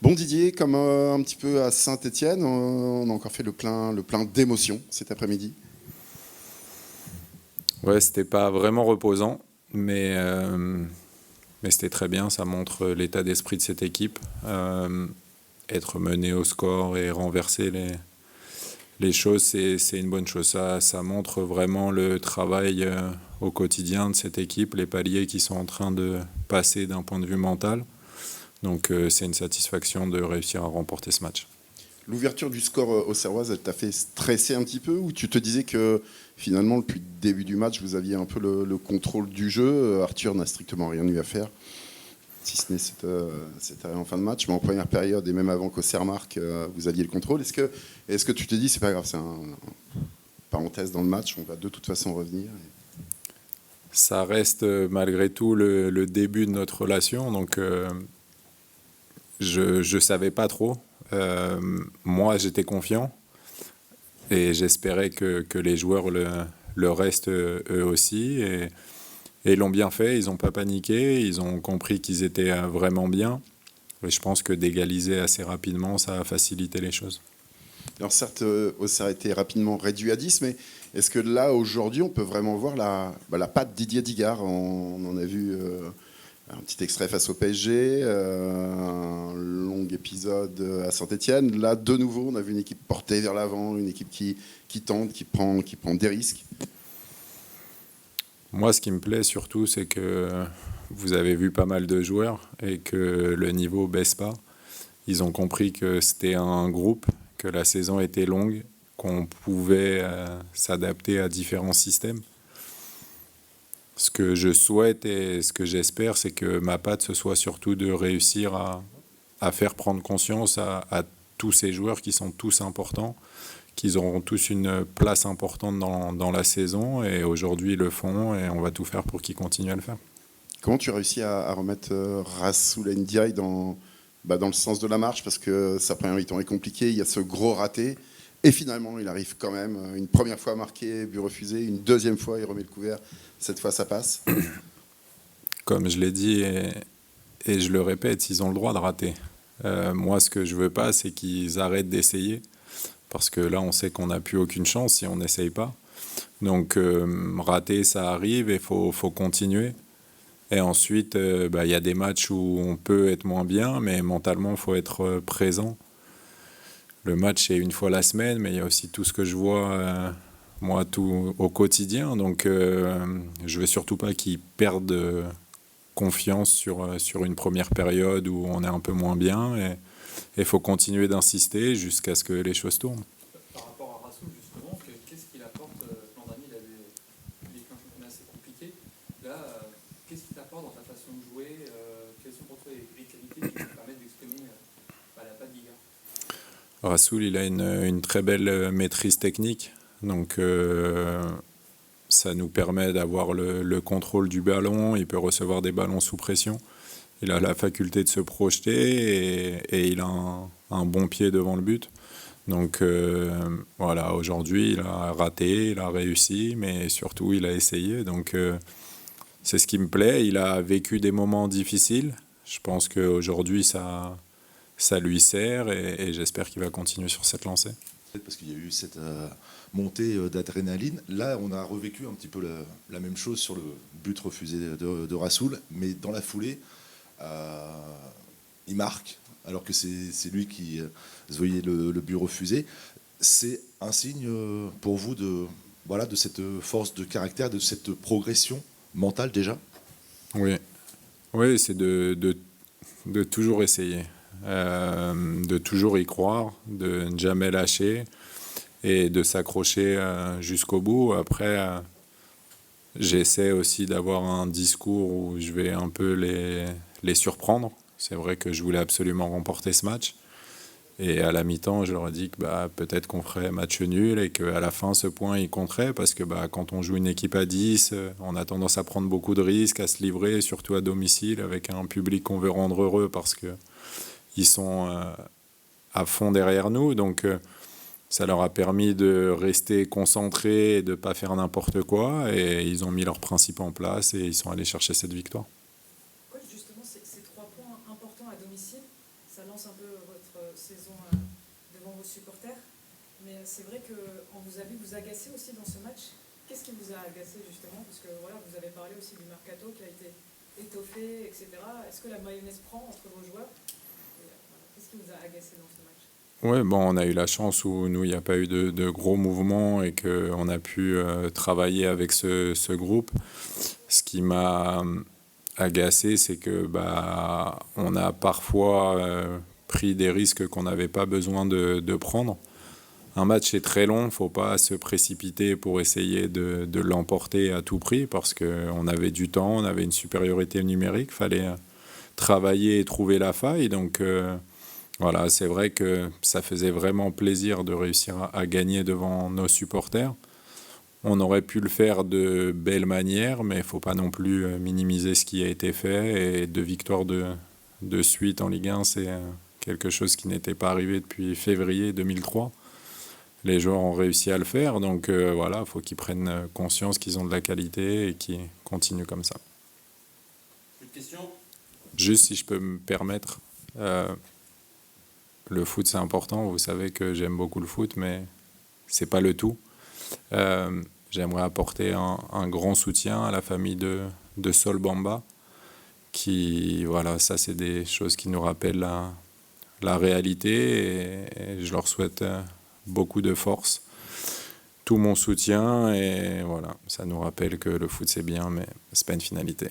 Bon Didier, comme un petit peu à Saint-Étienne, on a encore fait le plein d'émotions cet après-midi. Ouais, c'était pas vraiment reposant, mais, euh, mais c'était très bien. Ça montre l'état d'esprit de cette équipe. Être mené au score et renverser les choses, c'est une bonne chose. Ça montre vraiment le travail au quotidien de cette équipe, les paliers qui sont en train de passer d'un point de vue mental. Donc c'est une satisfaction de réussir à remporter ce match. L'ouverture du score au Serroise, elle t'a fait stresser un petit peu ou tu te disais que finalement, depuis le début du match, vous aviez un peu le contrôle du jeu. Arthur n'a strictement rien eu à faire, si ce n'est cette arrêt en fin de match. Mais en première période et même avant qu'au Sermark, vous aviez le contrôle. Est-ce que tu te dis, c'est pas grave, c'est un parenthèse dans le match, on va de toute façon revenir. Ça reste malgré tout le début de notre relation, donc je ne savais pas trop. Moi, j'étais confiant et j'espérais que les joueurs le restent eux aussi. Et ils l'ont bien fait, ils n'ont pas paniqué, ils ont compris qu'ils étaient vraiment bien. Et je pense que d'égaliser assez rapidement, ça a facilité les choses. Alors certes, ça a été rapidement réduit à 10, mais est-ce que là, aujourd'hui, on peut vraiment voir la patte Didier Digard? On en a vu un petit extrait face au PSG, un long épisode à Saint-Etienne. Là, de nouveau, on a vu une équipe portée vers l'avant, une équipe qui tente, qui prend des risques. Moi, ce qui me plaît surtout, c'est que vous avez vu pas mal de joueurs et que le niveau baisse pas. Ils ont compris que c'était un groupe, que la saison était longue, qu'on pouvait s'adapter à différents systèmes. Ce que je souhaite et ce que j'espère, c'est que ma patte, ce soit surtout de réussir à faire prendre conscience à tous ces joueurs qui sont tous importants, qu'ils auront tous une place importante dans la saison, et aujourd'hui ils le font, et on va tout faire pour qu'ils continuent à le faire. Comment tu as réussi à remettre Rassoul Ndiaye dans le sens de la marche? Parce que sa première mi-temps est compliquée, il y a ce gros raté. Et finalement, il arrive quand même une première fois à marquer, but refusé, une deuxième fois, il remet le couvert. Cette fois, ça passe. Comme je l'ai dit et je le répète, ils ont le droit de rater. Moi, ce que je veux pas, c'est qu'ils arrêtent d'essayer, parce que là, on sait qu'on n'a plus aucune chance si on n'essaye pas. Donc, rater, ça arrive et faut continuer. Et ensuite, y a des matchs où on peut être moins bien, mais mentalement, il faut être présent. Le match, c'est une fois la semaine, mais il y a aussi tout ce que je vois, moi, tout au quotidien. Donc, je veux surtout pas qu'ils perdent confiance sur une première période où on est un peu moins bien. Et il faut continuer d'insister jusqu'à ce que les choses tournent. Par rapport à Rassoul, justement, qu'est-ce qu'il apporte? L'an dernier, il avait vécu un championnat assez compliqué. Là, qu'est-ce qu'il t'apporte dans ta façon de jouer? Quelles sont pour toi les qualités qui te permettent d'exprimer la patte Digard? Rassoul, il a une très belle maîtrise technique. Donc, ça nous permet d'avoir le contrôle du ballon. Il peut recevoir des ballons sous pression. Il a la faculté de se projeter et il a un bon pied devant le but. Donc voilà, aujourd'hui, il a raté, il a réussi, mais surtout, il a essayé. Donc c'est ce qui me plaît. Il a vécu des moments difficiles. Je pense qu'aujourd'hui, ça lui sert et j'espère qu'il va continuer sur cette lancée. Parce qu'il y a eu cette montée d'adrénaline. Là, on a revécu un petit peu la même chose sur le but refusé de Rassoul, mais dans la foulée, il marque, alors que c'est lui qui se voyait le but refusé. C'est un signe pour vous de cette force de caractère, de cette progression mentale déjà? Oui, oui, c'est de toujours essayer, de toujours y croire, de ne jamais lâcher et de s'accrocher jusqu'au bout. Après, j'essaie aussi d'avoir un discours où je vais un peu les surprendre. C'est vrai que je voulais absolument remporter ce match. Et à la mi-temps, je leur ai dit que peut-être qu'on ferait match nul et qu'à la fin, ce point, il compterait parce que quand on joue une équipe à 10, on a tendance à prendre beaucoup de risques, à se livrer, surtout à domicile, avec un public qu'on veut rendre heureux parce qu'ils sont à fond derrière nous. Donc, ça leur a permis de rester concentrés et de ne pas faire n'importe quoi. Et ils ont mis leurs principes en place et ils sont allés chercher cette victoire. Coach, justement, ces 3 points importants à domicile, ça lance un peu votre saison devant vos supporters. Mais c'est vrai qu'on vous a vu vous agacer aussi dans ce match. Qu'est-ce qui vous a agacé justement? Parce que voilà, vous avez parlé aussi du mercato qui a été étoffé, etc. Est-ce que la mayonnaise prend entre vos joueurs? Et, voilà, qu'est-ce qui vous a agacé dans ce match? Ouais, bon, on a eu la chance où nous, il n'y a pas eu de gros mouvements et qu'on a pu travailler avec ce groupe. Ce qui m'a agacé, c'est que on a parfois pris des risques qu'on n'avait pas besoin de prendre. Un match est très long, il ne faut pas se précipiter pour essayer de l'emporter à tout prix parce qu'on avait du temps, on avait une supériorité numérique, il fallait travailler et trouver la faille. Donc voilà, c'est vrai que ça faisait vraiment plaisir de réussir à gagner devant nos supporters. On aurait pu le faire de belle manière, mais il ne faut pas non plus minimiser ce qui a été fait. Et 2 victoires de suite en Ligue 1, c'est quelque chose qui n'était pas arrivé depuis février 2003. Les joueurs ont réussi à le faire, donc voilà, il faut qu'ils prennent conscience qu'ils ont de la qualité et qu'ils continuent comme ça. Plus de questions? Juste si je peux me permettre, le foot c'est important, vous savez que j'aime beaucoup le foot, mais c'est pas le tout. J'aimerais apporter un grand soutien à la famille de Sol Bamba, qui, voilà, ça c'est des choses qui nous rappellent la réalité et je leur souhaite beaucoup de force, tout mon soutien et voilà, ça nous rappelle que le foot c'est bien mais c'est pas une finalité.